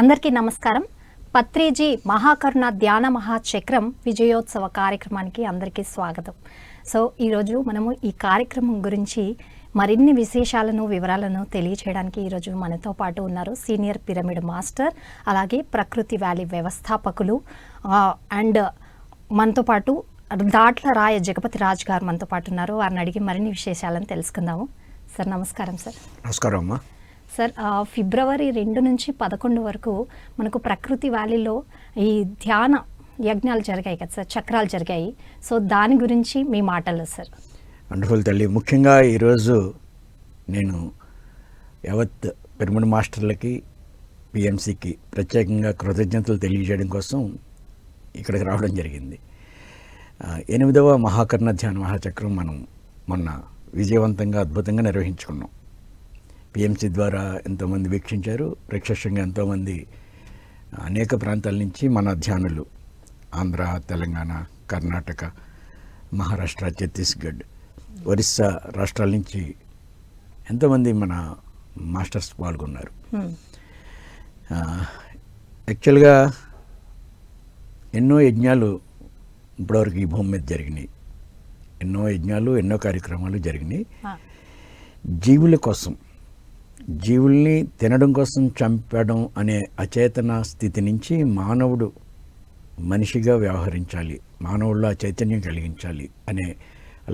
అందరికీ నమస్కారం. పత్రిజీ మహాకరుణ ధ్యాన మహాచక్రం విజయోత్సవ కార్యక్రమానికి అందరికీ స్వాగతం. సో ఈరోజు మనము ఈ కార్యక్రమం గురించి మరిన్ని విశేషాలను వివరాలను తెలియచేయడానికి ఈరోజు మనతో పాటు ఉన్నారు సీనియర్ పిరమిడ్ మాస్టర్, అలాగే ప్రకృతి వ్యాలీ వ్యవస్థాపకులు అండ్ మనతో పాటు దాట్ల రాయ జగపతి రాజ్ గారు మనతో పాటు ఉన్నారు. వారిని అడిగి మరిన్ని విశేషాలను తెలుసుకుందాము. సార్ నమస్కారం. సార్ నమస్కారం అమ్మా. సార్ ఫిబ్రవరి 2 నుంచి 11 వరకు మనకు ప్రకృతి వ్యాలీలో ఈ ధ్యాన యజ్ఞాలు జరిగాయి కదా సార్, చక్రాలు జరిగాయి. సో దాని గురించి మీ మాటల్లో సార్. వండర్ఫుల్ తల్లి. ముఖ్యంగా ఈరోజు నేను యావత్ పిరమిడ్ మాస్టర్లకి, పిఎంసికి ప్రత్యేకంగా కృతజ్ఞతలు తెలియజేయడం కోసం ఇక్కడికి రావడం జరిగింది. 8వ మహాకర్ణ ధ్యాన మహాచక్రం మనం మొన్న విజయవంతంగా అద్భుతంగా నిర్వహించుకున్నాం. పిఎంసి ద్వారా ఎంతోమంది వీక్షించారు. ప్రత్యక్షంగా ఎంతోమంది అనేక ప్రాంతాల నుంచి మన ధ్యానులు ఆంధ్ర, తెలంగాణ, కర్ణాటక, మహారాష్ట్ర, ఛత్తీస్గఢ్, ఒరిస్సా రాష్ట్రాల నుంచి ఎంతోమంది మన మాస్టర్స్ పాల్గొన్నారు. యాక్చువల్గా ఎన్నో యజ్ఞాలు ఇప్పటివరకు ఈ భూమి మీద జరిగినాయి. ఎన్నో యజ్ఞాలు, ఎన్నో కార్యక్రమాలు జరిగినాయి. జీవుల కోసం, జీవుల్ని తినడం కోసం చంపడం అనే అచేతన స్థితి నుంచి మానవుడు మనిషిగా వ్యవహరించాలి, మానవుల్లో చైతన్యం కలిగించాలి అనే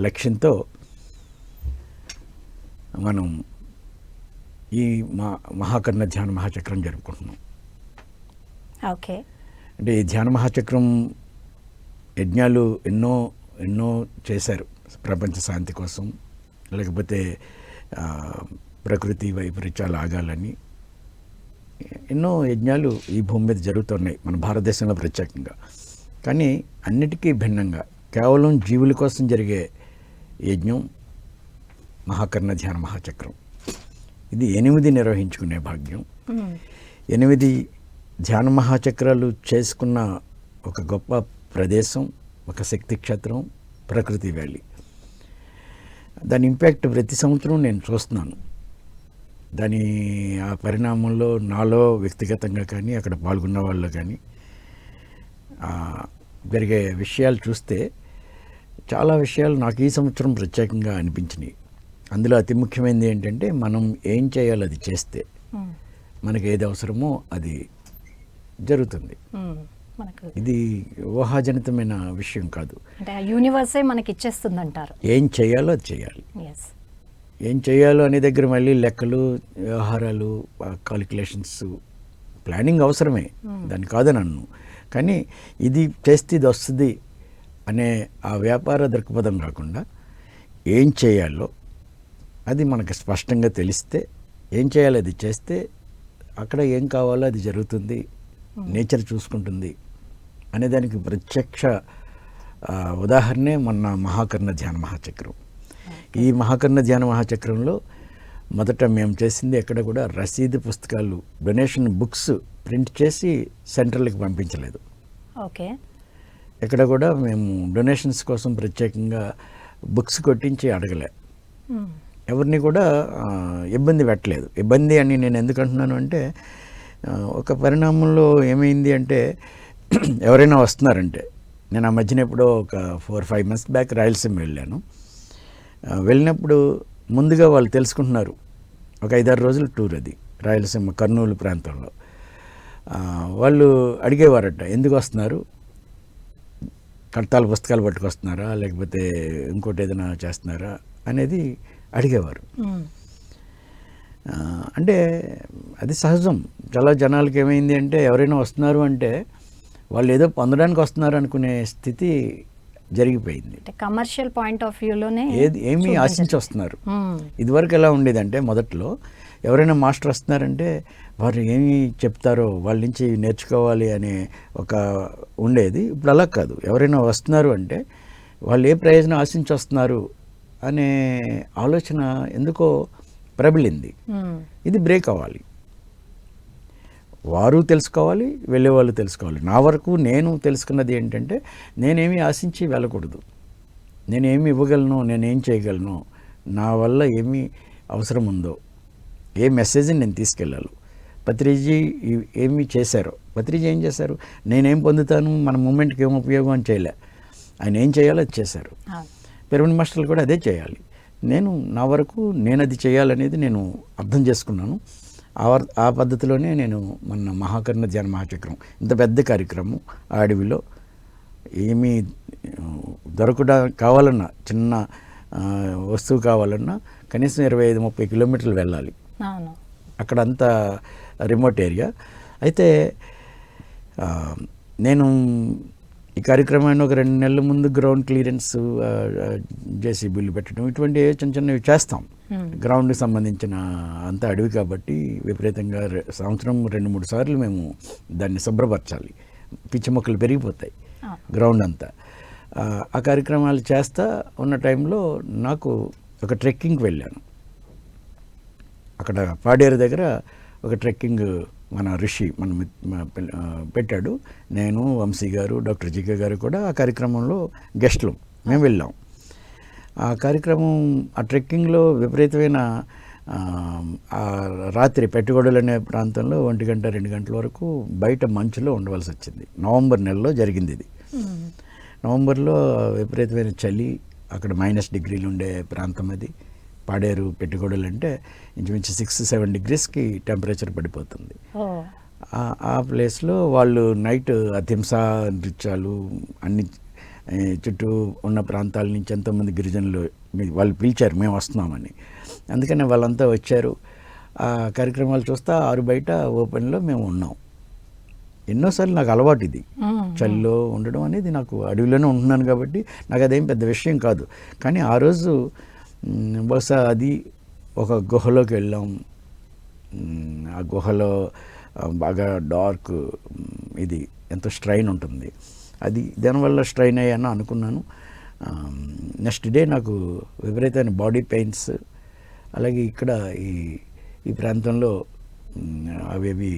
లక్ష్యంతో మనం ఈ మహాకర్ణ ధ్యాన మహాచక్రం జరుపుకుంటున్నాం. ఓకే. అంటే ఈ ధ్యాన మహాచక్రం యజ్ఞాలు ఎన్నో చేశారు. ప్రపంచ శాంతి కోసం, లేకపోతే ప్రకృతి వైపరీత్యాలు ఆగాలని ఎన్నో యజ్ఞాలు ఈ భూమి మీద జరుగుతున్నాయి, మన భారతదేశంలో ప్రత్యేకంగా. కానీ అన్నిటికీ భిన్నంగా కేవలం జీవుల కోసం జరిగే యజ్ఞం మహాకర్ణ ధ్యాన మహాచక్రం. ఇది 8 నిర్వహించుకునే భాగ్యం. 8 ధ్యాన మహాచక్రాలు చేసుకున్న ఒక గొప్ప ప్రదేశం, ఒక శక్తి క్షేత్రం ప్రకృతి వ్యాలీ. దాని ఇంపాక్ట్ ప్రతి సంవత్సరం నేను చూస్తున్నాను. దాని ఆ పరిణామంలో నాలో వ్యక్తిగతంగా కానీ, అక్కడ పాల్గొన్న వాళ్ళు కానీ జరిగే విషయాలు చూస్తే చాలా విషయాలు నాకు ఈ సంవత్సరం ప్రత్యేకంగా అనిపించినాయి. అందులో అతి ముఖ్యమైనది ఏంటంటే, మనం ఏం చేయాలో అది చేస్తే మనకి ఏది అవసరమో అది జరుగుతుంది. ఇది ఊహాజనితమైన విషయం కాదు. అంటే యూనివర్సే మనకి ఇచ్చేస్తుంది అంటారు. ఏం చేయాలో అది చేయాలి. ఏం చేయాలో అనే దగ్గర మళ్ళీ లెక్కలు, వ్యవహారాలు, కాలిక్యులేషన్స్, ప్లానింగ్ అవసరమే, దాన్ని కాదని అన్ను. కానీ ఇది చేస్తే ఇది వస్తుంది అనే ఆ వ్యాపార దృక్పథం కాకుండా ఏం చేయాలో అది మనకు స్పష్టంగా తెలిస్తే, ఏం చేయాలో అది చేస్తే అక్కడ ఏం కావాలో అది జరుగుతుంది, నేచర్ చూసుకుంటుంది అనే దానికి ప్రత్యక్ష ఉదాహరణే మొన్న మహాకర్ణ ధ్యాన మహాచక్రం. ఈ మహాకర్ణ ధ్యాన మహాచక్రంలో మొదట మేము చేసింది ఎక్కడ కూడా రసీదు పుస్తకాలు, డొనేషన్ బుక్స్ ప్రింట్ చేసి సెంట్రల్కి పంపించలేదు. ఓకే. ఎక్కడ కూడా మేము డొనేషన్స్ కోసం ప్రత్యేకంగా బుక్స్ కొట్టించి అడగలే, ఎవరిని కూడా ఇబ్బంది పెట్టలేదు. ఇబ్బంది అని నేను ఎందుకు అంటున్నాను అంటే, ఒక పరిణామంలో ఏమైంది అంటే, ఎవరైనా వస్తున్నారంటే, నేను ఆ మధ్యన ఎప్పుడో ఒక 4-5 months బ్యాక్ రాయలసీమ వెళ్ళాను. వెళ్ళినప్పుడు ముందుగా వాళ్ళు తెలుసుకుంటున్నారు, ఒక 5-6 రోజుల టూర్ అది, రాయలసీమ కర్నూలు ప్రాంతంలో. వాళ్ళు అడిగేవారట, ఎందుకు వస్తున్నారు, కడతాల పుస్తకాలు పట్టుకొస్తున్నారా, లేకపోతే ఇంకోటి ఏదైనా చేస్తున్నారా అనేది అడిగేవారు. అంటే అది సహజం. చాలా జనాలకి ఏమైంది అంటే, ఎవరైనా వస్తున్నారు అంటే వాళ్ళు ఏదో పొందడానికి వస్తున్నారు అనుకునే స్థితి జరిగిపోయింది. కమర్షియల్ పాయింట్ ఆఫ్ వ్యూలోనే ఏమీ ఆశించి వస్తున్నారు. ఇదివరకు ఎలా ఉండేదంటే, మొదట్లో ఎవరైనా మాస్టర్ వస్తున్నారంటే వారు ఏమి చెప్తారో వాళ్ళ నుంచి నేర్చుకోవాలి అనే ఒక ఉండేది. ఇప్పుడు అలా కాదు. ఎవరైనా వస్తున్నారు అంటే వాళ్ళు ఏ ప్రయోజనం ఆశించి వస్తున్నారు అనే ఆలోచన ఎందుకో ప్రబలింది. ఇది బ్రేక్ అవ్వాలి. వారు తెలుసుకోవాలి, వెళ్ళేవాళ్ళు తెలుసుకోవాలి. నా వరకు నేను తెలుసుకున్నది ఏంటంటే, నేనేమీ ఆశించి వెళ్ళకూడదు. నేనేమి ఇవ్వగలను, నేనేం చేయగలను, నా వల్ల ఏమి అవసరం ఉందో, ఏ మెసేజ్ని నేను తీసుకెళ్ళాలి, పత్రిజీ ఏమి చేశారో, పత్రిజీ ఏం చేశారు, నేనేం పొందుతాను, మన మూమెంట్కి ఏం ఉపయోగం అని చేయలే. ఆయన ఏం చేయాలో అది చేశారు. పిరమిడ్ మాస్టర్లు కూడా అదే చేయాలి. నేను నా వరకు నేను అది చేయాలనేది నేను అర్థం చేసుకున్నాను. ఆ పద్ధతిలోనే నేను మన మహాకర్ణ ధ్యాన మహాచక్రం ఇంత పెద్ద కార్యక్రమం ఆ అడవిలో ఏమీ దొరకడా కావాలన్నా, చిన్న వస్తువు కావాలన్నా కనీసం 25-30 కిలోమీటర్లు వెళ్ళాలి. అక్కడ అంతా రిమోట్ ఏరియా. అయితే నేను ఈ కార్యక్రమాన్ని ఒక 2 నెలల ముందు గ్రౌండ్ క్లియరెన్స్, జేసీబీలు పెట్టడం, ఇటువంటి చిన్న చిన్నవి చేస్తాం. గ్రౌండ్కి సంబంధించిన అంత అడవి కాబట్టి విపరీతంగా సంవత్సరం 2-3 సార్లు మేము దాన్ని శుభ్రపరచాలి. పిచ్చి మొక్కలు పెరిగిపోతాయి గ్రౌండ్ అంతా. ఆ కార్యక్రమాలు చేస్తా ఉన్న టైంలో నాకు ఒక ట్రెక్కింగ్కి వెళ్ళాను. అక్కడ పాడేరు దగ్గర ఒక ట్రెక్కింగ్ మన ఋషి పెట్టాడు. నేను, వంశీ గారు, డాక్టర్ జికే గారు కూడా ఆ కార్యక్రమంలో గెస్ట్లు మేము వెళ్ళాం. ఆ కార్యక్రమం, ఆ ట్రెక్కింగ్లో విపరీతమైన రాత్రి పెట్టగొడలు అనే ప్రాంతంలో 1 గంట 2 గంటల వరకు బయట మంచులో ఉండవలసి వచ్చింది. నవంబర్ నెలలో జరిగింది ఇది. నవంబర్లో విపరీతమైన చలి, అక్కడ -1 డిగ్రీలు ఉండే ప్రాంతం అది. పాడేరు పెట్టగొడలు అంటే ఇంచుమించు 6-7 డిగ్రీస్కి టెంపరేచర్ పడిపోతుంది. ఆ ప్లేస్లో వాళ్ళు నైట్ అహింసా నృత్యాలు అన్ని చుట్టూ ఉన్న ప్రాంతాల నుంచి ఎంతోమంది గిరిజనులు వాళ్ళు పిలిచారు, మేము వస్తున్నామని. అందుకని వాళ్ళంతా వచ్చారు. ఆ కార్యక్రమాలు చూస్తా ఆరు బయట ఓపెన్లో మేము ఉన్నాం. ఎన్నోసార్లు నాకు అలవాటు ఇది, చలిలో ఉండడం అనేది. నాకు అడవిలోనే ఉంటున్నాను కాబట్టి నాకు అదేం పెద్ద విషయం కాదు. కానీ ఆ రోజు బహుశా అది ఒక గుహలోకి వెళ్ళాం. ఆ గుహలో బాగా డార్క్, ఇది ఎంతో స్ట్రైన్ ఉంటుంది. అది దానివల్ల స్ట్రైన్ అయ్యాను అనుకున్నాను. నెక్స్ట్ డే నాకు విపరీతమైన బాడీ పెయిన్స్, అలాగే ఇక్కడ ఈ ప్రాంతంలో అవేవి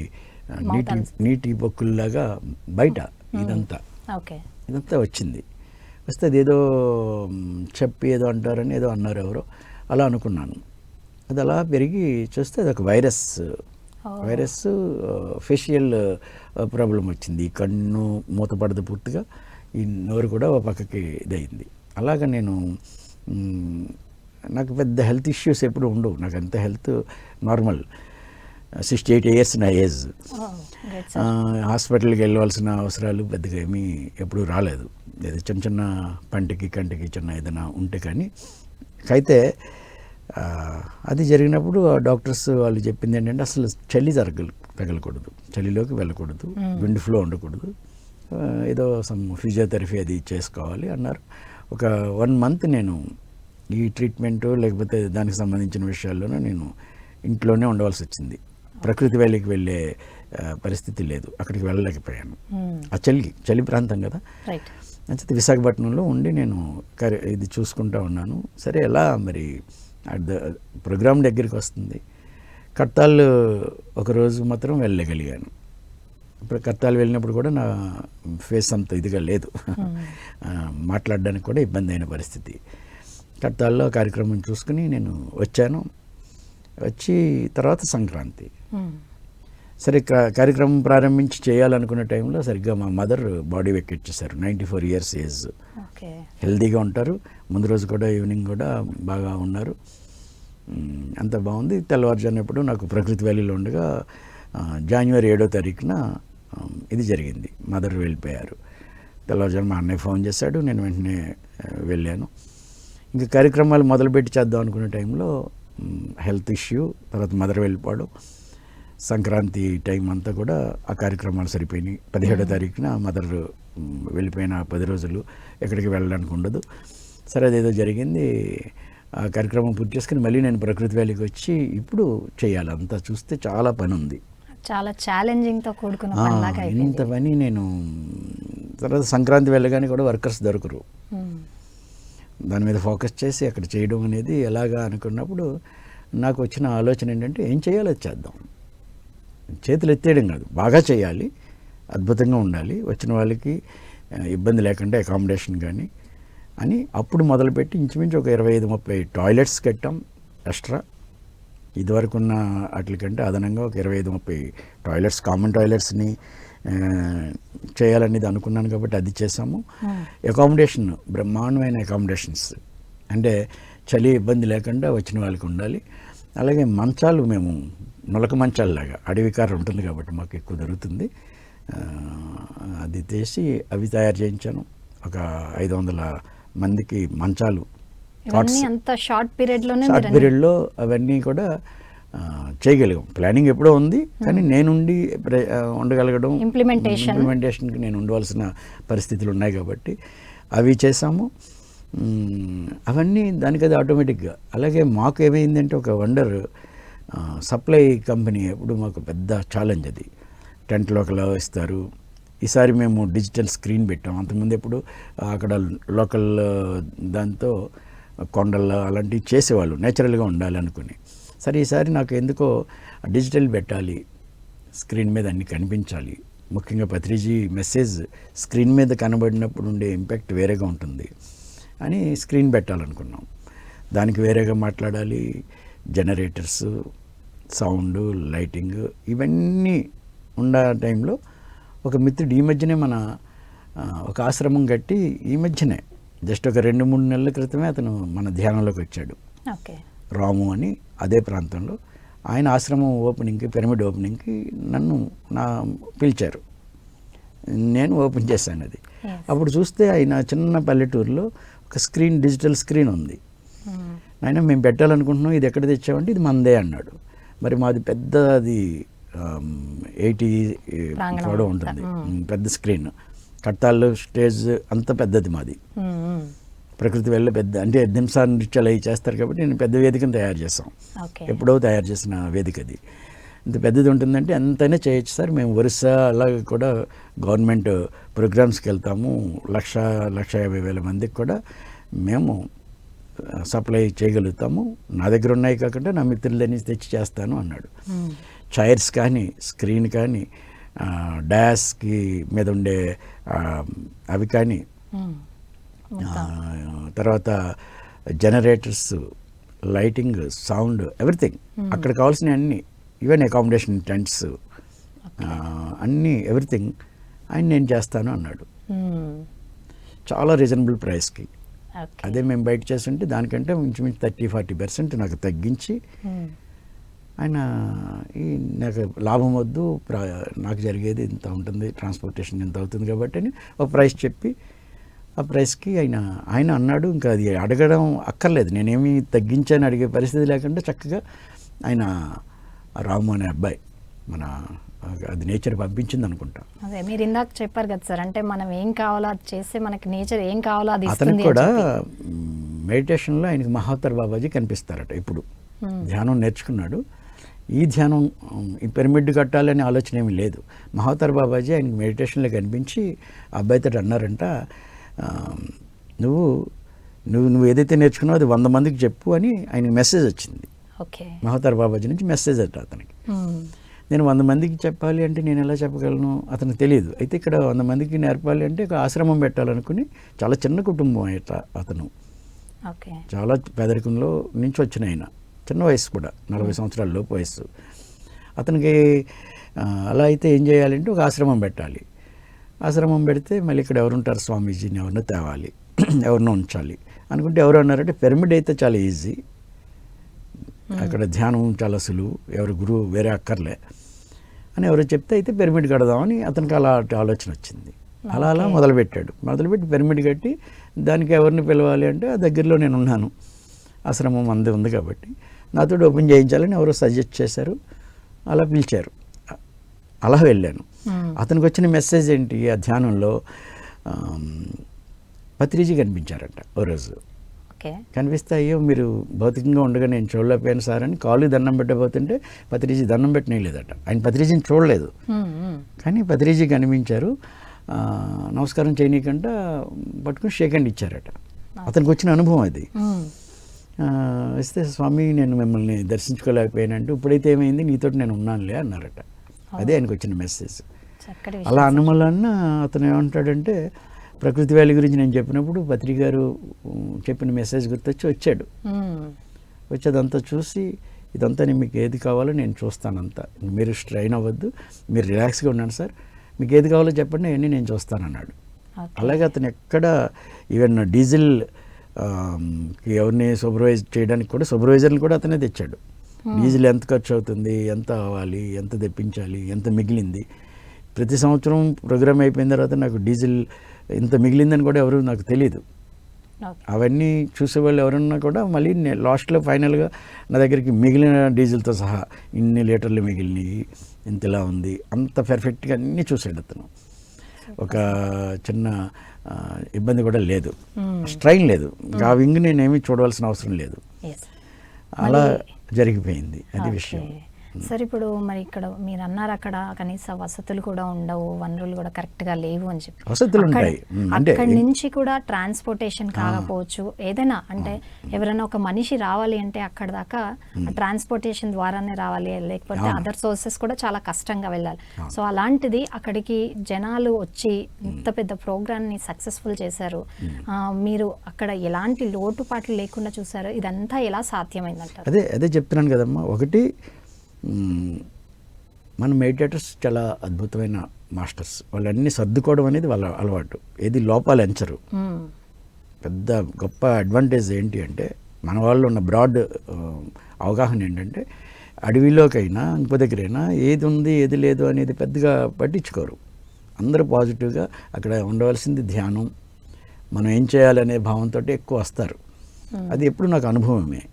నీటి పొక్కుల్లాగా బయట ఇదంతా వచ్చింది. వస్తే అది ఏదో చెప్పి ఏదో అంటారని ఏదో అన్నారు ఎవరో, అలా అనుకున్నాను. అది అలా పెరిగి చూస్తే అది ఒక వైరస్ ఫేషియల్ ప్రాబ్లం వచ్చింది. ఈ కన్ను మూతపడదు పూర్తిగా, ఈ నోరు కూడా ఒక పక్కకి ఇదయింది. అలాగా నాకు పెద్ద హెల్త్ ఇష్యూస్ ఎప్పుడు ఉండవు. నాకు అంత హెల్త్ నార్మల్. 68 years నా ఏజ్. హాస్పిటల్కి వెళ్ళవలసిన అవసరాలు పెద్దగా ఏమీ ఎప్పుడు రాలేదు. ఏదో చిన్న చిన్న కంటికి చిన్న ఏదైనా ఉంటే కానీ. అయితే అది జరిగినప్పుడు ఆ డాక్టర్స్ వాళ్ళు చెప్పింది ఏంటంటే అసలు చలి తగలకూడదు, చలిలోకి వెళ్ళకూడదు, విండ్ ఫ్లో ఉండకూడదు, ఏదో సమ్ ఫిజియోథెరపీ అది చేసుకోవాలి అన్నారు. ఒక 1 month నేను ఈ ట్రీట్మెంట్ లేకపోతే దానికి సంబంధించిన విషయాల్లోనే నేను ఇంట్లోనే ఉండవలసి వచ్చింది. ప్రకృతి వ్యాలీకి వెళ్ళే పరిస్థితి లేదు, అక్కడికి వెళ్ళలేకపోయాను. ఆ చలి ప్రాంతం కదా. అయితే విశాఖపట్నంలో ఉండి నేను ఇది చూసుకుంటూ ఉన్నాను. సరే, ఎలా మరి ప్రోగ్రామ్ దగ్గరికి వస్తుంది. కట్టాలు ఒకరోజు మాత్రం వెళ్ళగలిగాను. ఇప్పుడు కట్టాలు వెళ్ళినప్పుడు కూడా నా ఫేస్ అంత ఇదిగా లేదు, మాట్లాడడానికి కూడా ఇబ్బంది అయిన పరిస్థితి. కట్టాల్లో కార్యక్రమం చూసుకుని నేను వచ్చాను. వచ్చి తర్వాత సంక్రాంతి. సరే, కార్యక్రమం ప్రారంభించి చేయాలనుకున్న టైంలో సరిగ్గా మా మదర్ బాడీ ఎక్కిచ్చేసారు. 94 years age. హెల్తీగా ఉంటారు. ముందు రోజు కూడా ఈవినింగ్ కూడా బాగా ఉన్నారు. అంత బాగుంది. తెల్లవారుజానప్పుడు నాకు ప్రకృతి వ్యాలీలో ఉండగా January 7వ తారీఖున ఇది జరిగింది. మదర్ వెళ్ళిపోయారు. తెల్లవారుజాను మా అన్నయ్య ఫోన్ చేశాడు, నేను వెంటనే వెళ్ళాను. ఇంకా కార్యక్రమాలు మొదలుపెట్టి చేద్దాం అనుకునే టైంలో హెల్త్ ఇష్యూ, తర్వాత మదర్ వెళ్ళిపోవడం, సంక్రాంతి టైం అంతా కూడా ఆ కార్యక్రమాలు సరిపోయినాయి. 17వ తారీఖున మదర్ వెళ్ళిపోయిన 10 రోజులు ఎక్కడికి వెళ్ళడానికి ఉండదు. సరే, అదేదో జరిగింది. ఆ కార్యక్రమం పూర్తి చేసుకుని మళ్ళీ నేను ప్రకృతి వ్యాలీకి వచ్చి ఇప్పుడు చేయాలి. అంతా చూస్తే చాలా పని ఉంది, చాలా ఛాలెంజింగ్తో కూడుకున్న ఇంత పని. నేను తర్వాత సంక్రాంతి వెళ్ళగానే కూడా వర్కర్స్ దొరకరు. దాని మీద ఫోకస్ చేసి అక్కడ చేయడం అనేది ఎలాగా అనుకున్నప్పుడు నాకు వచ్చిన ఆలోచన ఏంటంటే ఏం చేయాలో చేద్దాం. చేతులు ఎత్తేయడం కాదు, బాగా చేయాలి, అద్భుతంగా ఉండాలి, వచ్చిన వాళ్ళకి ఇబ్బంది లేకుండా అకామిడేషన్ కానీ అని అప్పుడు మొదలుపెట్టి ఇంచుమించు ఒక 25-30 టాయిలెట్స్ కట్టాం ఎక్స్ట్రా. ఇదివరకు ఉన్న వాటికంటే అదనంగా ఒక 25-30 టాయిలెట్స్, కామన్ టాయిలెట్స్ని చేయాలనేది అనుకున్నాను కాబట్టి అది చేసాము. అకామిడేషన్ బ్రహ్మాండమైన అకామిడేషన్స్, అంటే చలి ఇబ్బంది లేకుండా వచ్చిన వాళ్ళకి ఉండాలి. అలాగే మంచాలు మేము నులక మంచాలలాగా, అడవి కారు ఉంటుంది కాబట్టి మాకు ఎక్కువ దొరుకుతుంది, అది తీసి అవి తయారు చేయించాను. ఒక 500 మందికి మంచాలు, షార్ట్ పీరియడ్లో అవన్నీ కూడా చేయగలిగాం. ప్లానింగ్ ఎప్పుడో ఉంది, కానీ నేనుండి ఉండగలగడం, ఇంప్లిమెంటేషన్కి నేను ఉండవలసిన పరిస్థితులు ఉన్నాయి కాబట్టి అవి చేసాము. అవన్నీ దానికది ఆటోమేటిక్గా. అలాగే మాకు ఏమైందంటే ఒక వండర్, సప్లై కంపెనీ ఎప్పుడు మాకు పెద్ద ఛాలెంజ్ అది. టెంట్ లోకల్ ఇస్తారు. ఈసారి మేము డిజిటల్ స్క్రీన్ పెట్టాం. అంతకుముందు ఎప్పుడు అక్కడ లోకల్ దాంతో కొండల్లో అలాంటివి చేసేవాళ్ళు, నేచురల్గా ఉండాలి అనుకుని. సరే ఈసారి నాకు ఎందుకో డిజిటల్ పెట్టాలి, స్క్రీన్ మీద అన్నీ కనిపించాలి. ముఖ్యంగా పత్రిజీ మెసేజ్ స్క్రీన్ మీద కనబడినప్పుడు ఉండే ఇంపాక్ట్ వేరేగా ఉంటుంది అని స్క్రీన్ పెట్టాలనుకున్నాం. దానికి వేరేగా మాట్లాడాలి, జనరేటర్స్, సౌండ్, లైటింగ్ ఇవన్నీ ఉన్న టైంలో ఒక మిత్రుడు ఈ మధ్యనే ఒక ఆశ్రమం కట్టి, ఈ మధ్యనే జస్ట్ ఒక 2-3 నెలల క్రితమే అతను మన ధ్యానంలోకి వచ్చాడు. రాము అని అదే ప్రాంతంలో. ఆయన ఆశ్రమం ఓపెనింగ్కి, పిరమిడ్ ఓపెనింగ్కి నన్ను పిలిచారు. నేను ఓపెన్ చేశాను అది. అప్పుడు చూస్తే ఆయన చిన్న పల్లెటూరులో ఒక స్క్రీన్, డిజిటల్ స్క్రీన్ ఉంది. ఆయన మేము పెట్టాలనుకుంటున్నాం, ఇది ఎక్కడ తెచ్చామంటే ఇది మందే అన్నాడు. మరి మాది పెద్ద, అది 80 కూడా ఉంటుంది, పెద్ద స్క్రీన్, కట్టాల్లో స్టేజ్ అంత పెద్దది మాది. ప్రకృతి వెళ్ళ పెద్ద, అంటే 5 నిమిషాల నృత్యాలు అవి చేస్తారు కాబట్టి నేను పెద్ద వేదికను తయారు చేసాం. ఎప్పుడో తయారు చేసిన వేదిక అది. ఇంత పెద్దది ఉంటుందంటే ఎంతైనా చేయొచ్చు సార్, మేము వరుస అలాగే కూడా గవర్నమెంట్ ప్రోగ్రామ్స్కి వెళ్తాము, 1,50,000 మందికి కూడా మేము సప్లై చేయగలుగుతాము, నా దగ్గర ఉన్నాయి కాకుండా నా మిత్రులని తెచ్చి చేస్తాను అన్నాడు. చైర్స్ కానీ, స్క్రీన్ కానీ, డాస్కి మీద ఉండే అవి కానీ, తర్వాత జనరేటర్స్, లైటింగ్, సౌండ్, ఎవ్రీథింగ్, అక్కడ కావాల్సిన అన్నీ, ఈవెన్ అకామిడేషన్ టెంట్స్ అన్నీ, ఎవ్రీథింగ్ ఆయన నేను చేస్తాను అన్నాడు. చాలా రీజనబుల్ ప్రైస్కి. అదే మేము బయట చేస్తుంటే దానికంటే ఇంచుమించు 30-40% నాకు తగ్గించి, ఆయన నాకు లాభం వద్దు, నాకు జరిగేది ఇంత ఉంటుంది, ట్రాన్స్పోర్టేషన్ ఇంత అవుతుంది కాబట్టి అని ఒక ప్రైస్ చెప్పి, ఆ ప్రైస్కి ఆయన అన్నాడు. ఇంకా అది అడగడం అక్కర్లేదు, నేనేమి తగ్గించాను అడిగే పరిస్థితి లేకుండా చక్కగా ఆయన, రాము అనే అబ్బాయి, అది నేచర్ పంపించింది అనుకుంటా. అదే మీరు ఇందాక చెప్పారు కదా సార్, అంటే మనం ఏం కావాలో అది చేస్తే మనకి నేచర్ ఏం కావాలో అది ఇస్తుంది. అతనికి కూడా మెడిటేషన్లో ఆయనకి మహావతార్ బాబాజీ కనిపిస్తారట. ఇప్పుడు ధ్యానం నేర్చుకున్నాడు. ఈ ధ్యానం, ఈ పిరమిడ్ కట్టాలనే ఆలోచన ఏమీ లేదు. మహావతార్ బాబాజీ ఆయనకి మెడిటేషన్లో కనిపించి అబ్బాయితో అన్నారంట, నువ్వు ఏదైతే నేర్చుకున్నావో అది 100 మందికి చెప్పు అని ఆయనకి మెసేజ్ వచ్చింది. మహావతార్ బాబాజీ నుంచి మెసేజ్ అట అతనికి. నేను 100 మందికి చెప్పాలి అంటే నేను ఎలా చెప్పగలను, అతనికి తెలియదు. అయితే ఇక్కడ 100 మందికి నేర్పాలి అంటే ఒక ఆశ్రమం పెట్టాలనుకుని, చాలా చిన్న కుటుంబం అతను, చాలా పేదరికంలో నుంచి వచ్చిన ఆయన, చిన్న వయసు కూడా, 40 సంవత్సరాల లోపు వయసు. అతనికి అలా అయితే ఏం చేయాలంటే ఒక ఆశ్రమం పెట్టాలి. ఆశ్రమం పెడితే మళ్ళీ ఇక్కడ ఎవరుంటారు, స్వామీజీని ఎవరినో తేవాలి, ఎవరినో ఉంచాలి అనుకుంటే ఎవరు అన్నారంటే, పిరమిడ్ అయితే చాలా ఈజీ, అక్కడ ధ్యానం చాలా సులువు, ఎవరు గురువు వేరే అక్కర్లే అని ఎవరో చెప్తే, అయితే పిరమిడ్ కడదామని అతనికి అలా ఆలోచన వచ్చింది. అలా మొదలుపెట్టి పిరమిడ్ కట్టి, దానికి ఎవరిని పిలవాలి అంటే ఆ దగ్గరలో నేను ఉన్నాను, ఆశ్రమం అందే ఉంది కాబట్టి నాతో ఓపెన్ చేయించాలని ఎవరో సజెస్ట్ చేశారు, అలా పిలిచారు, అలా వెళ్ళాను. అతనికి వచ్చిన మెసేజ్ ఏంటి, ఆ ధ్యానంలో పత్రిజీ కనిపించారంట ఓ రోజు. కనిపిస్తే, అయ్యో మీరు భౌతికంగా ఉండగా నేను చూడలేకపోయాను సార్ అని కాలు దండం పెట్టబోతుంటే పత్రిజీ దండం పెట్టనేలేదట. ఆయన పత్రిజీని చూడలేదు, కానీ పత్రిజీ కనిపించారు. నమస్కారం చేయనీకంట పట్టుకుని షేక్ హ్యాండ్ ఇచ్చారట. అతనికి వచ్చిన అనుభవం అది. ఇస్తే, స్వామి నేను మిమ్మల్ని దర్శించుకోలేకపోయానంటే, ఇప్పుడైతే ఏమైంది, నీతోటి నేను ఉన్నానులే అన్నారట. అదే ఆయనకు వచ్చిన మెసేజ్. అలా అన్నమల్లన్న అతను ఏమంటాడంటే, ప్రకృతి వ్యాలీ గురించి నేను చెప్పినప్పుడు పత్రి గారు చెప్పిన మెసేజ్ గుర్తొచ్చి వచ్చాడు. వచ్చి అదంతా చూసి, ఇదంతా నేను మీకు ఏది కావాలో నేను చూస్తానంతా, మీరు స్ట్రెయిన్ అవ్వద్దు, మీరు రిలాక్స్గా ఉండండి సార్, మీకు ఏది కావాలో చెప్పండి అవన్నీ నేను చూస్తానన్నాడు. అలాగే అతను ఎక్కడ ఈవెన్ డీజిల్ ఎవరిని సూపర్వైజ్ చేయడానికి కూడా సూపర్వైజర్ని కూడా అతనే తెచ్చాడు. డీజిల్ ఎంత ఖర్చు అవుతుంది, ఎంత అవ్వాలి, ఎంత తెప్పించాలి, ఎంత మిగిలింది. ప్రతి సంవత్సరం ప్రోగ్రామ్ అయిపోయిన తర్వాత నాకు డీజిల్ ఇంత మిగిలిందని కూడా ఎవరు నాకు తెలియదు. అవన్నీ చూసేవాళ్ళు ఎవరన్నా కూడా మళ్ళీ లాస్ట్లో ఫైనల్గా నా దగ్గరికి మిగిలిన డీజిల్తో సహా ఇన్ని లీటర్లు మిగిలినవి, ఇంతలా ఉంది, అంత పర్ఫెక్ట్గా అన్నీ చూసాడు అతను. ఒక చిన్న ఇబ్బంది కూడా లేదు, స్ట్రైన్ లేదు. ఆ వింగ్ నేనేమి చూడవలసిన అవసరం లేదు. అలా జరిగిపోయింది అది విషయం. సార్ ఇప్పుడు మరి ఇక్కడ మీరు అన్నారు అక్కడ కనీస వసతులు కూడా ఉండవు, వనరులు కూడా కరెక్ట్గా లేవు అని చెప్పి. వసతులు ఉంటాయి అంటే అక్కడి నుంచి కూడా ట్రాన్స్పోర్టేషన్ కాకపోవచ్చు, ఏదైనా అంటే ఎవరైనా ఒక మనిషి రావాలి అంటే అక్కడ దాకా ట్రాన్స్పోర్టేషన్ ద్వారానే రావాలి, లేకపోతే అదర్ సోర్సెస్ కూడా చాలా కష్టంగా వెళ్ళాలి. సో అలాంటిది అక్కడికి జనాలు వచ్చి ఇంత పెద్ద ప్రోగ్రామ్ని సక్సెస్ఫుల్ చేశారు. మీరు అక్కడ ఎలాంటి లోటుపాట్లు లేకుండా చూసారు, ఇదంతా ఎలా సాధ్యమైందంటారు? అదే చెప్తున్నాను కదమ్మా. ఒకటి, మన మెడిటేటర్స్ చాలా అద్భుతమైన మాస్టర్స్, వాళ్ళన్నీ సర్దుకోవడం అనేది వాళ్ళ అలవాటు, ఏది లోపాలు ఎంచరు. పెద్ద గొప్ప అడ్వాంటేజ్ ఏంటి అంటే మన వాళ్ళు ఉన్న బ్రాడ్ అవగాహన ఏంటంటే అడవిలోకైనా ఇంకో దగ్గరైనా ఏది ఉంది ఏది లేదు అనేది పెద్దగా పట్టించుకోరు. అందరూ పాజిటివ్గా అక్కడ ఉండవలసింది ధ్యానం, మనం ఏం చేయాలనే భావంతో ఎక్కువ వస్తారు. అది ఎప్పుడు నాకు అనుభవమే.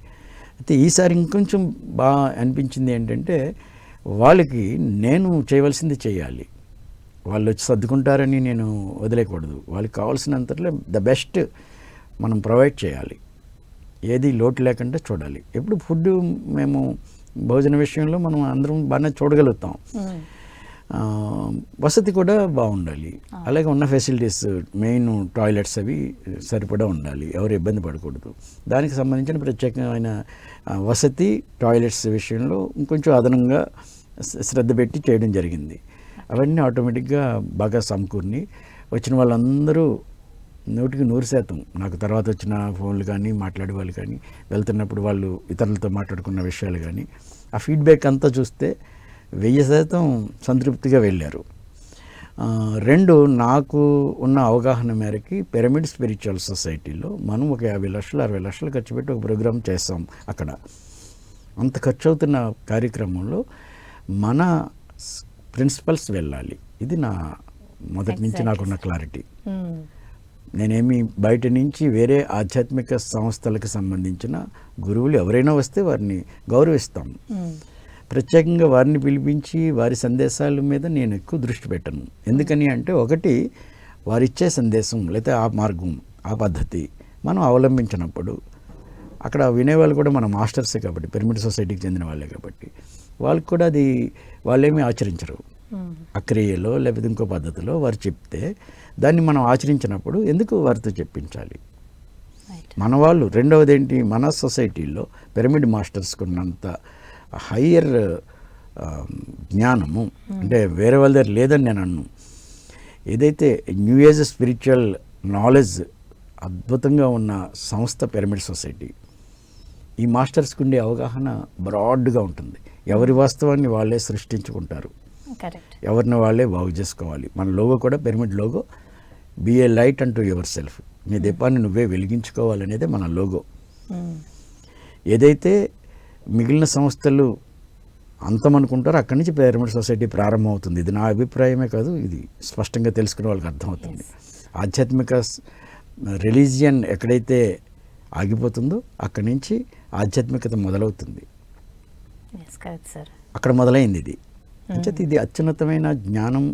అయితే ఈసారి ఇంకొంచెం బాగా అనిపించింది ఏంటంటే వాళ్ళకి నేను చేయవలసింది చేయాలి, వాళ్ళు వచ్చి సర్దుకుంటారని నేను వదిలేయకూడదు. వాళ్ళకి కావాల్సినంతలో ద బెస్ట్ మనం ప్రొవైడ్ చేయాలి, ఏది లోటు లేకుండా చూడాలి. ఎప్పుడు ఫుడ్ మేము భోజన విషయంలో మనం అందరం బాగానే చూడగలుగుతాం, వసతి కూడా బాగుండాలి. అలాగే ఉన్న ఫెసిలిటీస్, మెయిన్ టాయిలెట్స్ అవి సరిపడా ఉండాలి, ఎవరు ఇబ్బంది పడకూడదు. దానికి సంబంధించిన ప్రత్యేకమైన వసతి, టాయిలెట్స్ విషయంలో ఇంకొంచెం అదనంగా శ్రద్ధ పెట్టి చేయడం జరిగింది. అవన్నీ ఆటోమేటిక్గా బాగా సమకూర్ని వచ్చిన వాళ్ళందరూ 100% నాకు తర్వాత వచ్చిన ఫోన్లు కానీ మాట్లాడే వాళ్ళు కానీ వెళ్తున్నప్పుడు వాళ్ళు ఇతరులతో మాట్లాడుకున్న విషయాలు కానీ ఆ ఫీడ్బ్యాక్ అంతా చూస్తే 1000% సంతృప్తిగా వెళ్ళారు. 2, నాకు ఉన్న అవగాహన మేరకి పిరమిడ్ స్పిరిచువల్ సొసైటీలో మనం ఒక 50 లక్షలు 60 లక్షలు ఖర్చు పెట్టి ఒక ప్రోగ్రామ్ చేస్తాం. అక్కడ అంత ఖర్చు అవుతున్న కార్యక్రమంలో మన ప్రిన్సిపల్స్ వెళ్ళాలి. ఇది నా మొదటి నుంచి నాకున్న క్లారిటీ. నేనేమి బయట నుంచి వేరే ఆధ్యాత్మిక సంస్థలకు సంబంధించిన గురువులు ఎవరైనా వస్తే వారిని గౌరవిస్తాం. ప్రత్యేకంగా వారిని పిలిపించి వారి సందేశాల మీద నేను ఎక్కువ దృష్టి పెట్టను. ఎందుకని అంటే ఒకటి, వారిచ్చే సందేశం లేదా ఆ మార్గం, ఆ పద్ధతి మనం అవలంబించినప్పుడు అక్కడ వినేవాళ్ళు కూడా మన మాస్టర్సే కాబట్టి, పిరమిడ్ సొసైటీకి చెందిన వాళ్ళే కాబట్టి వాళ్ళకి కూడా అది వాళ్ళేమీ ఆచరించరు. అక్రియలో లేకపోతే ఇంకో పద్ధతిలో వారు చెప్తే దాన్ని మనం ఆచరించినప్పుడు ఎందుకు వారితో చెప్పించాలి మన వాళ్ళు. రెండవది ఏంటి, మన సొసైటీలో పిరమిడ్ మాస్టర్స్కి ఉన్నంత హయ్యర్ జ్ఞానము అంటే వేరే వాళ్ళ దగ్గర లేదని నేను అన్ను. ఏదైతే న్యూ ఏజ్ స్పిరిచువల్ నాలెడ్జ్ అద్భుతంగా ఉన్న సంస్థ పిరమిడ్ సొసైటీ. ఈ మాస్టర్స్కి ఉండే అవగాహన బ్రాడ్గా ఉంటుంది. ఎవరి వాస్తవాన్ని వాళ్ళే సృష్టించుకుంటారు, ఎవరిని వాళ్ళే బాగు చేసుకోవాలి. మన లోగో కూడా pyramid logo, be a light unto yourself, నీ దీపాన్ని నువ్వే వెలిగించుకోవాలనేదే మన లోగో. ఏదైతే మిగిలిన సంస్థలు అంతమనుకుంటారో అక్కడి నుంచి పిరమిడ్ సొసైటీ ప్రారంభం అవుతుంది. ఇది నా అభిప్రాయమే కాదు, ఇది స్పష్టంగా తెలుసుకునే వాళ్ళకి అర్థమవుతుంది. ఆధ్యాత్మిక రిలీజియన్ ఎక్కడైతే ఆగిపోతుందో అక్కడి నుంచి ఆధ్యాత్మికత మొదలవుతుంది. అక్కడ మొదలైంది ఇది. అంచేత ఇది అత్యున్నతమైన జ్ఞానం,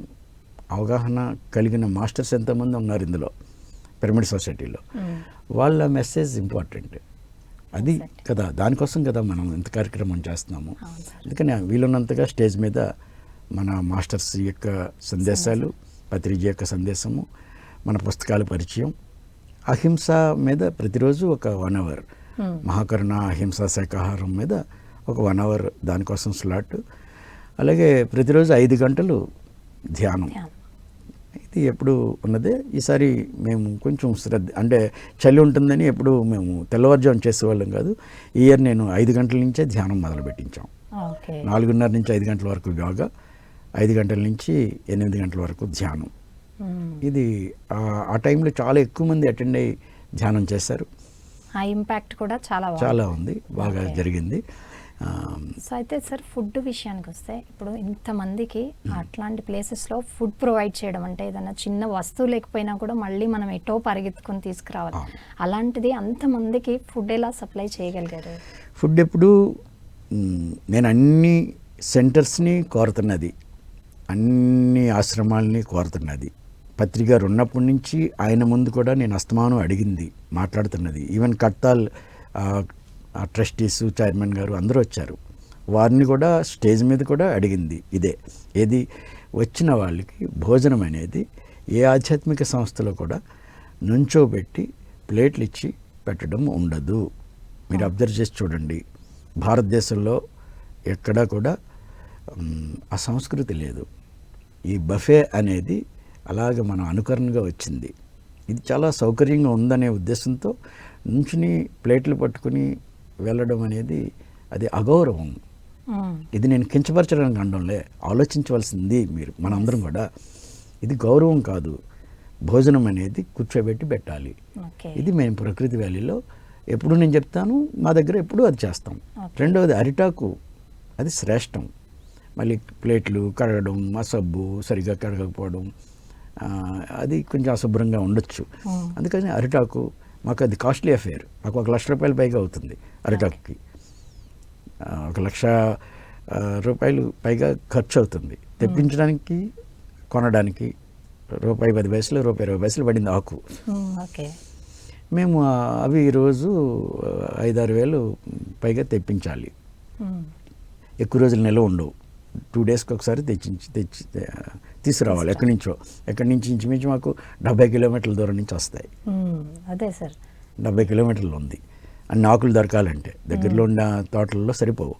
అవగాహన కలిగిన మాస్టర్స్ ఎంతమంది ఉన్నారు ఇందులో పిరమిడ్ సొసైటీలో. వాళ్ళ మెసేజ్ ఇంపార్టెంట్. అది కదా, దానికోసం కదా మనం ఇంత కార్యక్రమం చేస్తున్నాము. అందుకని వీలున్నంతగా స్టేజ్ మీద మన మాస్టర్స్ యొక్క సందేశాలు, పత్రిజీ యొక్క సందేశము, మన పుస్తకాల పరిచయం, అహింస మీద ప్రతిరోజు ఒక 1 hour, మహాకరుణ, అహింస, శాకాహారం మీద ఒక 1 hour దానికోసం స్లాట్. అలాగే ప్రతిరోజు 5 గంటలు ధ్యానం. ఇది ఎప్పుడు ఉన్నదే. ఈసారి మేము కొంచెం శ్రద్ధ, అంటే చలి ఉంటుందని ఎప్పుడు మేము తెల్లవారుజాము చేసేవాళ్ళం కాదు. ఈ ఇయర్ నేను 5 గంటల నుంచే ధ్యానం మొదలు పెట్టించాం. 4:30 నుంచి 5 గంటల వరకు యోగా, 5 గంటల నుంచి 8 గంటల వరకు ధ్యానం. ఇది ఆ టైంలో చాలా ఎక్కువ మంది అటెండ్ అయ్యి ధ్యానం చేశారు. ఆ ఇంపాక్ట్ కూడా చాలా ఉంది, బాగా జరిగింది. సో అయితే సార్, ఫుడ్ విషయానికి వస్తే ఇప్పుడు ఇంతమందికి అట్లాంటి ప్లేసెస్లో ఫుడ్ ప్రొవైడ్ చేయడం అంటే ఏదైనా చిన్న వస్తువు లేకపోయినా కూడా మళ్ళీ మనం ఎటో పరిగెత్తుకొని తీసుకురావాలి. అలాంటిది అంతమందికి ఫుడ్ ఎలా సప్లై చేయగలిగారు? ఫుడ్ ఎప్పుడు నేను అన్ని సెంటర్స్ని కోరుతున్నది, అన్ని ఆశ్రమాలని కోరుతున్నది. పత్రిక గారు ఉన్నప్పటి నుంచి ఆయన ముందు కూడా నేను అస్తమానం అడిగింది, మాట్లాడుతున్నది. ఈవెన్ కట్టాల్ ట్రస్టీస్, చైర్మన్ గారు అందరూ వచ్చారు, వారిని కూడా స్టేజ్ మీద కూడా అడిగింది ఇదే. ఏది వచ్చిన వాళ్ళకి భోజనం అనేది ఏ ఆధ్యాత్మిక సంస్థలో కూడా నుంచోబెట్టి ప్లేట్లు ఇచ్చి పెట్టడం ఉండదు. మీరు అబ్జర్వ్ చేసి చూడండి, భారతదేశంలో ఎక్కడా కూడా ఆ సంస్కృతి లేదు. ఈ బఫే అనేది అలాగ మనం అనుకరణగా వచ్చింది. ఇది చాలా సౌకర్యంగా ఉందనే ఉద్దేశంతో నుంచుని ప్లేట్లు పట్టుకుని వెళ్ళడం అనేది అది అగౌరవం. ఇది నేను కించపరచడానికి అనడంలే, ఆలోచించవలసింది మీరు మనందరం కూడా. ఇది గౌరవం కాదు. భోజనం అనేది కూర్చోబెట్టి పెట్టాలి. ఇది మేము ప్రకృతి వ్యాలీలో ఎప్పుడు నేను చెప్తాను, మా దగ్గర ఎప్పుడు అది చేస్తాం. రెండవది అరిటాకు, అది శ్రేష్టం. మళ్ళీ ప్లేట్లు కడగడం, సబ్బు సరిగ్గా కడగకపోవడం, అది కొంచెం అశుభ్రంగా ఉండొచ్చు. అందుకని అరిటాకు మాకు అది కాస్ట్లీ అఫేర్. మాకు 1 లక్ష రూపాయలు పైగా అవుతుంది అరిటాకుకి. 1 లక్ష రూపాయలు పైగా ఖర్చు అవుతుంది తెప్పించడానికి, కొనడానికి. రూపాయి 10 పైసలు, రూపాయి 20 పైసలు పడింది ఆకు. మేము అవి ఈరోజు 5-6 వేలు పైగా తెప్పించాలి. ఎక్కువ రోజులు నిల్వ ఉండవు. 2 డేస్కి ఒకసారి తీసుకురావాలి. ఎక్కడి నుంచి ఇంచుమించు మాకు 70 కిలోమీటర్ల దూరం నుంచి వస్తాయి. అదే సార్, 70 కిలోమీటర్లు ఉంది. అన్ని ఆకులు దొరకాలంటే దగ్గరలో ఉన్న తోటలలో సరిపోవు.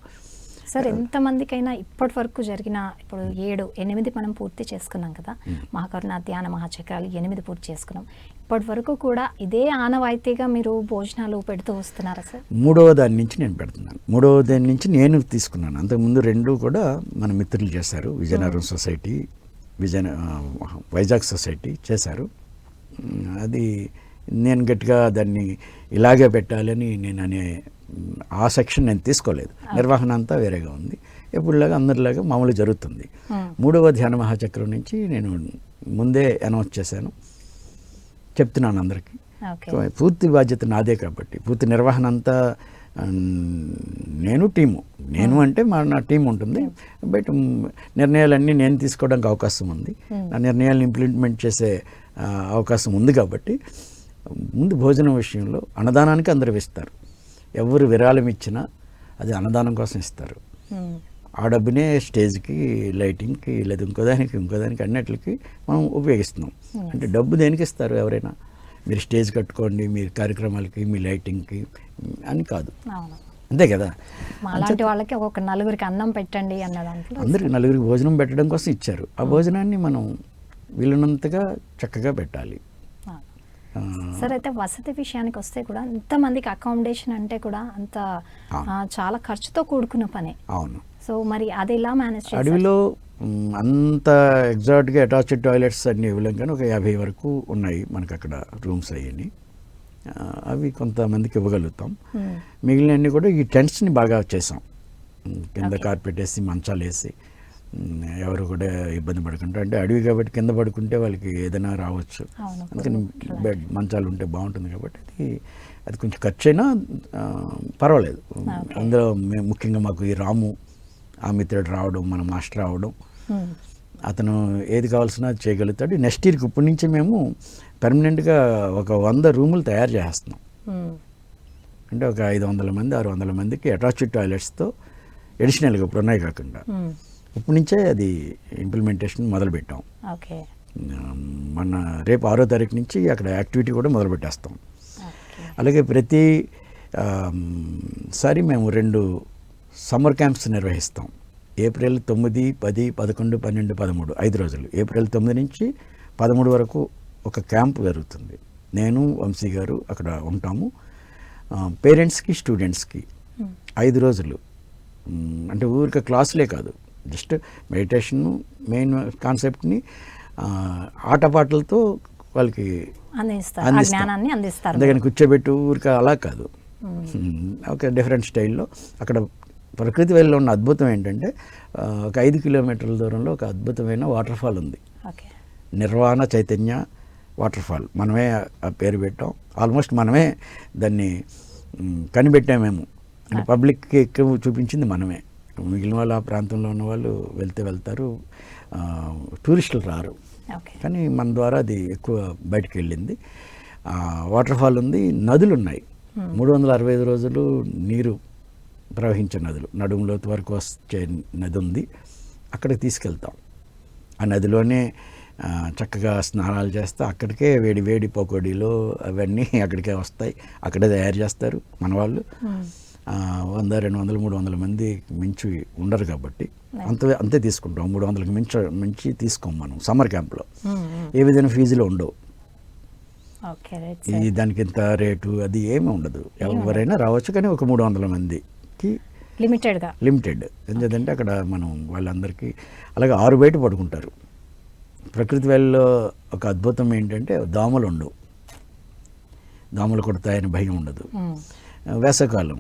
సార్, ఎంతమందికైనా ఇప్పటి వరకు జరిగిన, ఇప్పుడు 7-8 మనం పూర్తి చేసుకున్నాం కదా, మహాకరుణ ధ్యాన మహాచక్రాలు 8 పూర్తి చేసుకున్నాం. ఇప్పటి వరకు కూడా ఇదే ఆనవాయితీగా మీరు భోజనాలు పెడుతూ వస్తున్నారా సార్? 3వ దాని నుంచి నేను పెడుతున్నాను. 3వ దాని నుంచి నేను తీసుకున్నాను. అంతకుముందు 2 కూడా మన మిత్రులు చేశారు. విజయనగరం సొసైటీ, వైజాగ్ సొసైటీ చేశారు. అది నేను గట్టిగా దాన్ని ఇలాగే పెట్టాలని నేను అనే ఆ సెక్షన్ నేను తీసుకోలేదు. నిర్వహణ అంతా వేరేగా ఉంది. ఎప్పుడులాగా అందరిలాగా మామూలు జరుగుతుంది. 3వ ధ్యాన మహాచక్రం నుంచి నేను ముందే అనౌన్స్ చేశాను, చెప్తున్నాను అందరికీ. పూర్తి బాధ్యత నాదే కాబట్టి పూర్తి నిర్వహణ అంతా నేను అంటే నా టీం ఉంటుంది. బట్ నిర్ణయాలన్నీ నేను తీసుకోవడానికి అవకాశం ఉంది. నా నిర్ణయాలను ఇంప్లిమెంట్ చేసే అవకాశం ఉంది కాబట్టి ముందు భోజనం విషయంలో అన్నదానానికి అందరూ ఇస్తారు. ఎవరు విరాళం ఇచ్చినా అది అన్నదానం కోసం ఇస్తారు. ఆ డబ్బునే స్టేజ్కి, లైటింగ్కి, లేదా ఇంకోదానికి అన్నిటికి మనం ఉపయోగిస్తున్నాం. అంటే డబ్బు దేనికి ఇస్తారు ఎవరైనా? మీరు స్టేజ్ కట్టుకోండి, మీరు కార్యక్రమాలకి, మీ లైటింగ్కి అని కాదు, అంతే కదా. అలాంటి వాళ్ళకి ఒక 4 అన్నం పెట్టండి అన్న దాంట్లో అందరికి 4 భోజనం పెట్టడం కోసం ఇచ్చారు. ఆ భోజనాన్ని మనం వీలున్నంతగా చక్కగా పెట్టాలి. సార్, అయితే వసతి విషయానికి వస్తే కూడా ఇంతమందికి అకామిడేషన్ అంటే కూడా అంత చాలా ఖర్చుతో కూడుకున్న పనే. అవును. సో మరి అది ఎలా మేనేజ్ చేస్తారు? అడవిలో అంత ఎగ్జాక్ట్గా అటాచ్డ్ టాయిలెట్స్ అన్నీ ఇవ్వలేం, కానీ ఒక 50 వరకు ఉన్నాయి మనకు అక్కడ రూమ్స్ అయ్యి. అవి కొంతమందికి ఇవ్వగలుగుతాం. మిగిలినవన్నీ కూడా ఈ టెంట్స్ని బాగా చేసాం. కింద కార్పెట్ వేసి, మంచాలు వేసి, ఎవరు కూడా ఇబ్బంది పడకుండా. అంటే అడవి కాబట్టి కింద పడుకుంటే వాళ్ళకి ఏదైనా రావచ్చు. అందుకని బెడ్, మంచాలు ఉంటే బాగుంటుంది కాబట్టి అది కొంచెం ఖర్చు అయినా పర్వాలేదు. అందులో ముఖ్యంగా మాకు ఈ రాము, ఆ మిత్రుడు రావడం, మన మాస్టర్ రావడం, అతను ఏది కావాల్సిన చేయగలుగుతాడు. నెక్స్ట్ ఇయర్కి ఇప్పటి నుంచి మేము పర్మనెంట్గా ఒక 100 రూములు తయారు చేస్తున్నాం. అంటే ఒక 500 మంది, 600 మందికి అటాచ్డ్ టాయిలెట్స్తో ఎడిషనల్గా ఇప్పుడు ఉన్నాయి కాకుండా ఇప్పటి నుంచే అది ఇంప్లిమెంటేషన్ మొదలుపెట్టాం. మన రేపు 6వ తారీఖు నుంచి అక్కడ యాక్టివిటీ కూడా మొదలుపెట్టేస్తాం. అలాగే ప్రతి సారి మేము 2 సమ్మర్ క్యాంప్స్ నిర్వహిస్తాం. ఏప్రిల్ 9, 10, 11, 12, 13 5 రోజులు. ఏప్రిల్ 9 నుంచి 13 వరకు ఒక క్యాంప్ జరుగుతుంది. నేను వంశీ గారు అక్కడ ఉంటాము. పేరెంట్స్కి స్టూడెంట్స్కి 5 రోజులు అంటే ఊరికే క్లాసులే కాదు, జస్ట్ మెడిటేషన్ మెయిన్ కాన్సెప్ట్ని ఆటపాటలతో వాళ్ళకి అందిస్తారు. అందుకని కూర్చోబెట్టు ఊరికే అలా కాదు, ఒక డిఫరెంట్ స్టైల్లో. అక్కడ ప్రకృతి వేళలో ఉన్న అద్భుతం ఏంటంటే ఒక 5 కిలోమీటర్ల దూరంలో ఒక అద్భుతమైన వాటర్ ఫాల్ ఉంది. నిర్వాణ చైతన్య వాటర్ ఫాల్. మనమే ఆ పేరు పెట్టాం, ఆల్మోస్ట్ మనమే దాన్ని కనిపెట్టామేమో. అంటే పబ్లిక్కి ఎక్కువ చూపించింది మనమే. మిగిలిన వాళ్ళు ఆ ప్రాంతంలో ఉన్న వాళ్ళు వెళ్తారు, టూరిస్టులు రారు. కానీ మన ద్వారా అది ఎక్కువ బయటకు వెళ్ళింది. వాటర్ ఫాల్ ఉంది, నదులు ఉన్నాయి. 365 రోజులు నీరు ప్రవహించే నదులు, నడుములోతు వరకు వచ్చే నది ఉంది. అక్కడికి తీసుకెళ్తాం. ఆ నదిలోనే చక్కగా స్నానాలు చేస్తా. అక్కడికే వేడి వేడి పకోడీలు అవన్నీ అక్కడికే వస్తాయి, అక్కడే తయారు చేస్తారు మన వాళ్ళు. 100, 200, 300 మంది మించి ఉండరు కాబట్టి అంతే తీసుకుంటాం. 300కి మించి తీసుకోం మనం సమ్మర్ క్యాంప్లో. ఏ విధంగా ఫీజులు ఉండవు, దానికి ఇంత రేటు అది ఏమి ఉండదు. ఎవరైనా రావచ్చు, కానీ ఒక 300 మందికి లిమిటెడ్. ఎందుకంటే అక్కడ మనం వాళ్ళందరికీ అలాగే 6 బయట పడుకుంటారు. ప్రకృతి వేళలో ఒక అద్భుతం ఏంటంటే దోమలు ఉండవు, దోమలు కొడతాయని భయం ఉండదు. వేసవకాలం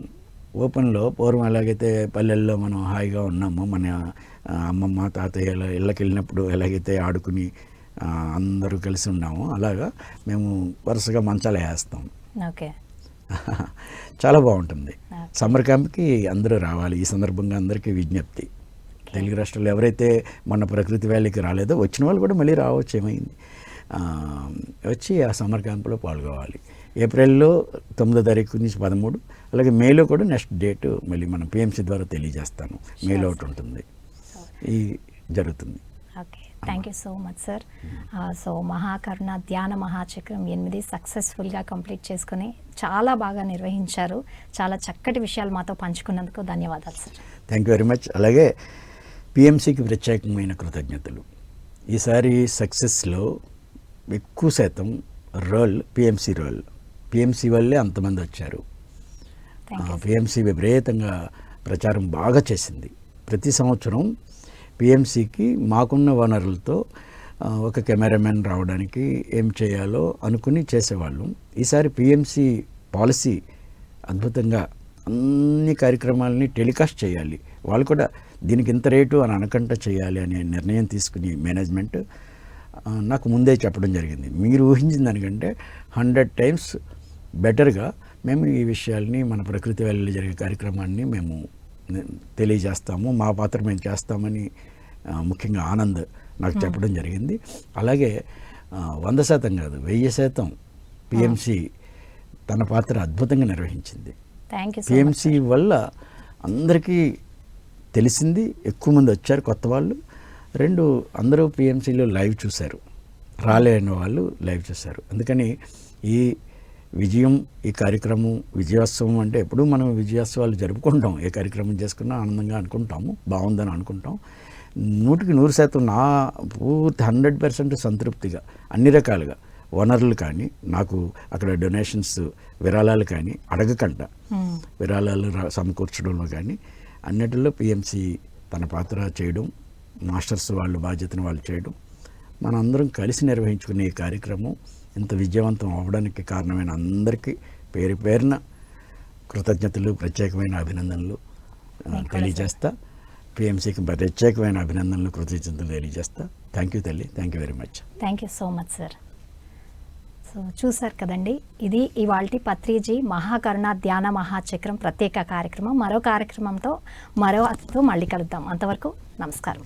ఓపెన్లో పూర్వం ఎలాగైతే పల్లెల్లో మనం హాయిగా ఉన్నామో, మన అమ్మమ్మ తాతయ్య ఇళ్ళకి వెళ్ళినప్పుడు ఎలాగైతే ఆడుకుని అందరూ కలిసి ఉన్నామో, అలాగా మేము వరుసగా మంచాలు వేస్తాం. చాలా బాగుంటుంది. సమ్మర్ క్యాంప్కి అందరూ రావాలి. ఈ సందర్భంగా అందరికీ విజ్ఞప్తి. తెలుగు రాష్ట్రాల్లో ఎవరైతే మన ప్రకృతి వ్యాలీకి రాలేదో వచ్చిన వాళ్ళు కూడా మళ్ళీ రావచ్చు, ఏమైంది, వచ్చి ఆ సమ్మర్ క్యాంప్లో పాల్గొవాలి. ఏప్రిల్లో 9వ తారీఖు నుంచి 13, అలాగే మేలో కూడా నెక్స్ట్ డేట్ మళ్ళీ మనం పిఎంసి ద్వారా తెలియజేస్తాను. మేలో ఒకటి ఉంటుంది, ఈ జరుగుతుంది. Okay, thank you so much sir. So Mahakaruna Dhyana Mahachakram 8 సక్సెస్ఫుల్గా కంప్లీట్ చేసుకుని చాలా బాగా నిర్వహించారు. చాలా చక్కటి విషయాలు మాతో పంచుకున్నందుకు ధన్యవాదాలు sir. Thank you very much. అలాగే పిఎంసికి ప్రత్యేకమైన కృతజ్ఞతలు. ఈసారి సక్సెస్లో ఎక్కువ శాతం రోల్ పిఎంసి వల్లే అంతమంది వచ్చారు. పిఎంసి విపరీతంగా ప్రచారం బాగా చేసింది. ప్రతి సంవత్సరం పిఎంసికి మాకున్న వనరులతో ఒక కెమెరామెన్ రావడానికి ఏం చేయాలో అనుకుని చేసేవాళ్ళం. ఈసారి పిఎంసి పాలసీ అద్భుతంగా అన్ని కార్యక్రమాలని టెలికాస్ట్ చేయాలి, వాళ్ళు కూడా దీనికి ఇంత రేటు అని అనకుండా చేయాలి అనే నిర్ణయం తీసుకుని మేనేజ్మెంట్ నాకు ముందే చెప్పడం జరిగింది. మీరు ఊహించిన దానికంటే 100 times బెటర్గా మేము ఈ విషయాల్ని, మన ప్రకృతి వేళలో జరిగే కార్యక్రమాన్ని మేము తెలియజేస్తాము, మా పాత్ర మేము చేస్తామని ముఖ్యంగా ఆనంద్ నాకు చెప్పడం జరిగింది. అలాగే 100% కాదు, 1000% పిఎంసి తన పాత్ర అద్భుతంగా నిర్వహించింది. పిఎంసి వల్ల అందరికీ తెలిసింది, ఎక్కువ మంది వచ్చారు కొత్త వాళ్ళు. 2, అందరూ పిఎంసిలో లైవ్ చూశారు, రాలేని వాళ్ళు లైవ్ చూశారు. అందుకని ఈ విజయం, ఈ కార్యక్రమం విజయోత్సవం అంటే ఎప్పుడూ మనం విజయోత్సవాలు జరుపుకుంటాం, ఏ కార్యక్రమం చేసుకున్నా ఆనందంగా అనుకుంటాము, బాగుందని అనుకుంటాం. 100% నా పూర్తి 100% సంతృప్తిగా అన్ని రకాలుగా వనరులు కానీ, నాకు అక్కడ డొనేషన్స్ విరాళాలు కానీ అడగకుండా విరాళాలు సమకూర్చడంలో కానీ అన్నిటిలో పిఎంసి తన పాత్ర చేయడం, మాస్టర్స్ వాళ్ళు బాధ్యతను వాళ్ళు చేయడం, మనందరం కలిసి నిర్వహించుకునే ఈ కార్యక్రమం ఇంత విజయవంతం అవ్వడానికి కారణమైన అందరికీ పేరు పేరున కృతజ్ఞతలు, ప్రత్యేకమైన అభినందనలు తెలియజేస్తా. పిఎంసికి ప్రత్యేకమైన అభినందనలు, కృతజ్ఞతలు తెలియజేస్తా. థ్యాంక్ యూ తల్లి, thank you very much. Thank you so much sir. So చూసారు కదండి, ఇది ఇవాల్టి పత్రిజీ మహాకరుణ ధ్యాన మహాచక్రం ప్రత్యేక కార్యక్రమం. మరో కార్యక్రమంతో మరో అతిథితో మళ్ళీ కలుద్దాం. అంతవరకు నమస్కారం.